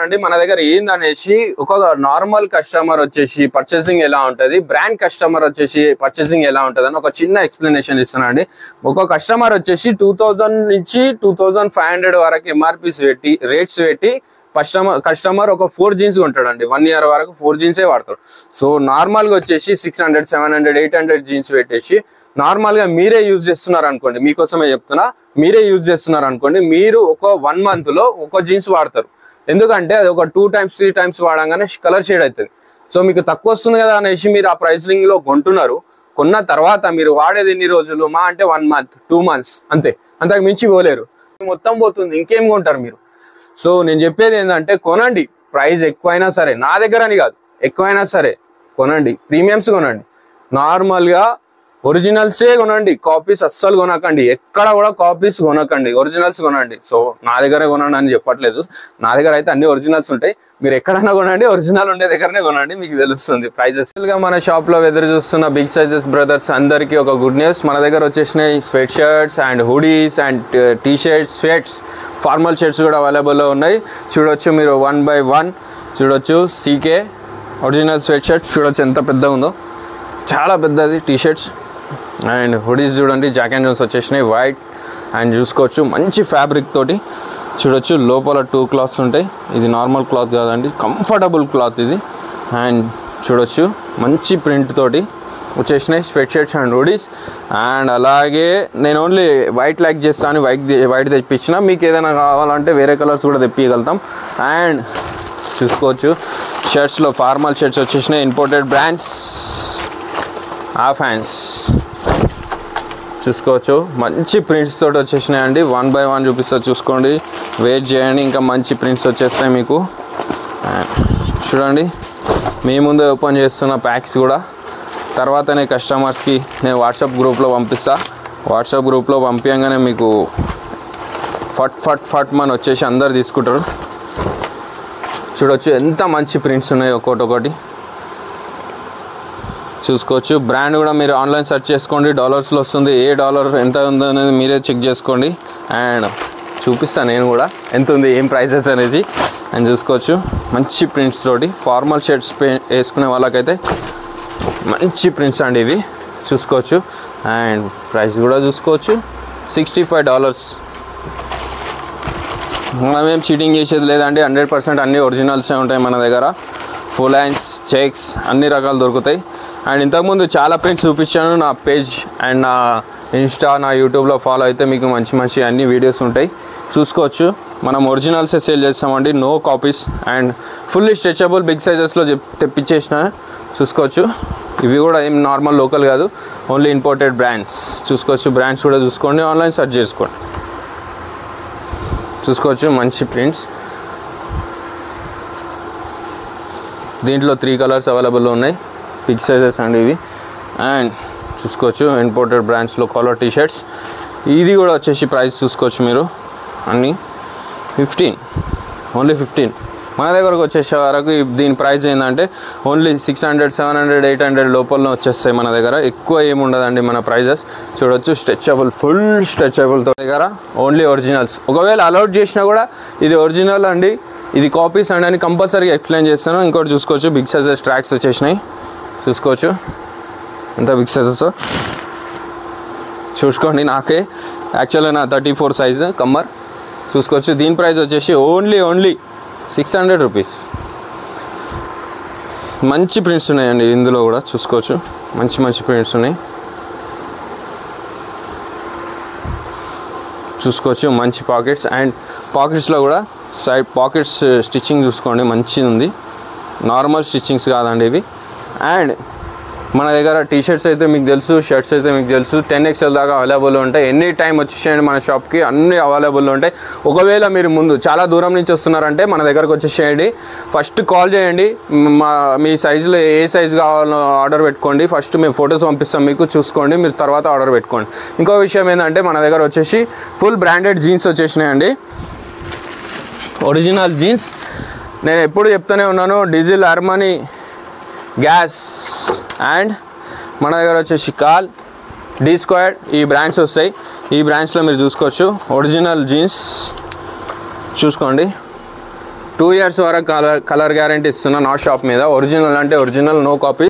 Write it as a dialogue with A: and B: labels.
A: అండి మన దగ్గర ఏందనేసి ఒక నార్మల్ కస్టమర్ వచ్చేసి పర్చేసింగ్ ఎలా ఉంటుంది, బ్రాండ్ కస్టమర్ వచ్చేసి పర్చేసింగ్ ఎలా ఉంటుంది అని ఒక చిన్న ఎక్స్ప్లెనేషన్ ఇస్తున్నానండి. ఒక కస్టమర్ వచ్చేసి 2000 నుంచి 2500 వరకు ఎంఆర్పీస్ పెట్టి రేట్స్ పెట్టి కస్టమర్ ఒక 4 జీన్స్ కొంటాడండి. 1 ఇయర్ వరకు 4 జీన్సే వాడతాడు. సో నార్మల్గా వచ్చేసి 600, 700, 800 జీన్స్ పెట్టేసి నార్మల్గా మీరే యూజ్ చేస్తున్నారు అనుకోండి, మీకోసమే చెప్తున్నా, మీరే యూజ్ చేస్తున్నారు అనుకోండి, మీరు ఒక 1 మంత్లో ఒక జీన్స్ వాడతారు. ఎందుకంటే అది ఒక 2 times 3 times వాడంగానే కలర్ షేడ్ అవుతుంది. సో మీకు తక్కువ వస్తుంది కదా అనేసి మీరు ఆ ప్రైసింగ్లో కొంటున్నారు. కొన్న తర్వాత మీరు వాడేది ఎన్ని రోజులు, మా అంటే 1 month 2 months అంతే, అంతకు మించి పోలేరు. మొత్తం పోతుంది, ఇంకేం కొంటారు మీరు? సో నేను చెప్పేది ఏంటంటే కొనండి, ప్రైస్ ఎక్కువైనా సరే, నా దగ్గర అని కాదు, ఎక్కువైనా సరే కొనండి, ప్రీమియమ్స్ కొనండి, నార్మల్గా ఒరిజినల్సే కొనండి, కాపీస్ అస్సలు కొనకండి, ఎక్కడ కూడా కాపీస్ కొనకండి, ఒరిజినల్స్ కొనండి. సో నా దగ్గరే కొనండి అని చెప్పట్లేదు, నా దగ్గర అయితే అన్ని ఒరిజినల్స్ ఉంటాయి. మీరు ఎక్కడైనా కొనండి, ఒరిజినల్ ఉండే దగ్గరనే కొనండి, మీకు తెలుస్తుంది ప్రైజెస్. మన షాప్లో ఎదురు చూస్తున్న బిగ్ సైజెస్ బ్రదర్స్ అందరికీ ఒక గుడ్ న్యూస్. మన దగ్గర వచ్చేసినాయి sweat shirts and hoodies and T shirts, స్వెట్స్, formal shirts కూడా అవైలబుల్లో ఉన్నాయి. చూడొచ్చు మీరు 1 by 1 చూడొచ్చు. సీకే ఒరిజినల్ స్వెట్ షర్ట్ చూడొచ్చు ఎంత పెద్దగా ఉందో, చాలా పెద్దది. టీ షర్ట్స్ అండ్ హుడీస్ చూడండి, జాక్ అండ్ జోన్స్ వచ్చేసినాయి వైట్ అండ్ చూసుకోవచ్చు, మంచి ఫ్యాబ్రిక్ తోటి చూడొచ్చు. లోపల 2 cloths ఉంటాయి, ఇది నార్మల్ క్లాత్ కాదండి, కంఫర్టబుల్ క్లాత్ ఇది. అండ్ చూడొచ్చు మంచి ప్రింట్ తోటి వచ్చేసినాయి sweat shirts and hoodies. And అలాగే నేను ఓన్లీ వైట్ లైక్ చేస్తాను, వైట్ తెప్పించిన, మీకు ఏదైనా కావాలంటే వేరే కలర్స్ కూడా తెప్పియగలుగుతాం. అండ్ చూసుకోవచ్చు షర్ట్స్లో ఫార్మల్ షర్ట్స్ వచ్చేసినాయి, ఇంపోర్టెడ్ బ్రాండ్స్, హాఫ్ హ్యాండ్స్ చూసుకోవచ్చు, మంచి ప్రింట్స్ తోటి వచ్చేసినాయి అండి. 1 by 1 చూపిస్తా, చూసుకోండి, వెయిట్ చేయండి, ఇంకా మంచి ప్రింట్స్ వచ్చేస్తాయి మీకు. చూడండి మీ ముందే ఓపెన్ చేస్తున్న ప్యాక్స్ కూడా తర్వాతనే కస్టమర్స్కి నేను వాట్సాప్ గ్రూప్లో పంపిస్తా. వాట్సాప్ గ్రూప్లో పంపించగానే మీకు ఫట్ మన వచ్చేసి అందరు తీసుకుంటారు. చూడొచ్చు ఎంత మంచి ప్రింట్స్ ఉన్నాయి, ఒక్కొక్కటి చూసుకోవచ్చు. బ్రాండ్ కూడా మీరు ఆన్లైన్ సెర్చ్ చేసుకోండి, డాలర్స్లో వస్తుంది, ఏ డాలర్ ఎంత ఉందో అనేది మీరే చెక్ చేసుకోండి. అండ్ చూపిస్తాను నేను కూడా ఎంత ఉంది, ఏం ప్రైసెస్ అనేది. అండ్ చూసుకోవచ్చు మంచి ప్రింట్స్ తోటి ఫార్మల్ షర్ట్స్ వేసుకునే వాళ్ళకైతే మంచి ప్రింట్స్ అండి ఇవి, చూసుకోవచ్చు. అండ్ ప్రైస్ కూడా చూసుకోవచ్చు, $65. మనమేం చీటింగ్ చేసేది లేదండి, 100% అన్ని ఒరిజినల్సే ఉంటాయి మన దగ్గర. ఫుల్ హ్యాండ్స్, చెక్స్ అన్ని రకాలు దొరుకుతాయి. అండ్ ఇంతకుముందు చాలా ప్రింట్స్ చూపించాను, నా పేజ్ అండ్ నా ఇన్స్టా, నా యూట్యూబ్లో ఫాలో అయితే మీకు మంచి అన్ని వీడియోస్ ఉంటాయి, చూసుకోవచ్చు. మనం ఒరిజినల్సే సేల్ చేస్తామండి, no copies. And fully stretchable big సైజెస్లో తెప్పించేసిన, చూసుకోవచ్చు. ఇవి కూడా ఏం నార్మల్ లోకల్ కాదు, ఓన్లీ ఇంపోర్టెడ్ బ్రాండ్స్, చూసుకోవచ్చు. బ్రాండ్స్ కూడా చూసుకోండి, ఆన్లైన్ సెర్చ్ చేసుకోండి, చూసుకోవచ్చు మంచి ప్రింట్స్. దీంట్లో 3 కలర్స్ అవైలబుల్లో ఉన్నాయి, బిగ్ సైజెస్ అండి ఇవి. అండ్ చూసుకోవచ్చు ఇంపోర్టెడ్ బ్రాండ్స్లో కాలర్ టీ షర్ట్స్. ఇది కూడా వచ్చేసి ప్రైస్ చూసుకోవచ్చు మీరు, అన్నీ 15, ఓన్లీ 15. మన దగ్గరకు వచ్చేసే వరకు దీని ప్రైస్ ఏంటంటే ఓన్లీ 600, 700, 800 లోపలనే వచ్చేస్తాయి మన దగ్గర, ఎక్కువ ఏమి ఉండదండి మన ప్రైజెస్. చూడొచ్చు స్ట్రెచబుల్, ఫుల్ స్ట్రెచబుల్తో దగ్గర ఓన్లీ ఒరిజినల్స్. ఒకవేళ అలౌట్ చేసినా కూడా ఇది ఒరిజినల్ అండి, ఇది కాపీస్ అండి అని కంపల్సరీగా ఎక్స్ప్లెయిన్ చేస్తాను. ఇంకోటి చూసుకోవచ్చు, బిగ్ సైజెస్ ట్రాక్స్ వచ్చేసినాయి, చూసుకోవచ్చు ఎంత బిగ్ సైజెస్ చూసుకోండి. నాకే యాక్చువల్గా నా 34 సైజు కమ్మర్, చూసుకోవచ్చు. దీని ప్రైస్ వచ్చేసి ఓన్లీ 600 రూపీస్. మంచి ప్రింట్స్ ఉన్నాయండి ఇందులో కూడా, చూసుకోవచ్చు మంచి ప్రింట్స్ ఉన్నాయి, చూసుకోవచ్చు. మంచి పాకెట్స్, అండ్ పాకెట్స్లో కూడా సైడ్ పాకెట్స్ స్టిచ్చింగ్ చూసుకోండి, మంచిది ఉంది, నార్మల్ స్టిచ్చింగ్స్ కాదండి ఇవి. అండ్ మన దగ్గర టీ షర్ట్స్ అయితే మీకు తెలుసు, షర్ట్స్ అయితే మీకు తెలుసు, 10XL దాకా అవైలబుల్ ఉంటాయి. ఎనీ టైం వచ్చేసేయండి మన షాప్కి, అన్నీ అవైలబుల్ ఉంటాయి. ఒకవేళ మీరు ముందు చాలా దూరం నుంచి వస్తున్నారంటే మన దగ్గరకు వచ్చేసేయండి, ఫస్ట్ కాల్ చేయండి, మీ సైజులో ఏ సైజు కావాలో ఆర్డర్ పెట్టుకోండి. ఫస్ట్ మేము ఫొటోస్ పంపిస్తాం మీకు, చూసుకోండి, మీరు తర్వాత ఆర్డర్ పెట్టుకోండి. ఇంకో విషయం ఏంటంటే మన దగ్గర వచ్చేసి ఫుల్ బ్రాండెడ్ జీన్స్ వచ్చేసినాయండి, ఒరిజినల్ జీన్స్. నేను ఎప్పుడు చెప్తూనే ఉన్నాను, డీజిల్, అర్మనీ, గ్యాస్ అండ్ మన దగ్గర వచ్చేసి కాల్, డి స్క్వేర్డ్, ఈ బ్రాండ్స్ వస్తాయి. ఈ బ్రాండ్స్లో మీరు చూసుకోవచ్చు ఒరిజినల్ జీన్స్, చూసుకోండి 2 years వరకు కలర్ గ్యారంటీ ఇస్తున్నా నా షాప్ మీద. ఒరిజినల్ అంటే ఒరిజినల్, నో కాపీ.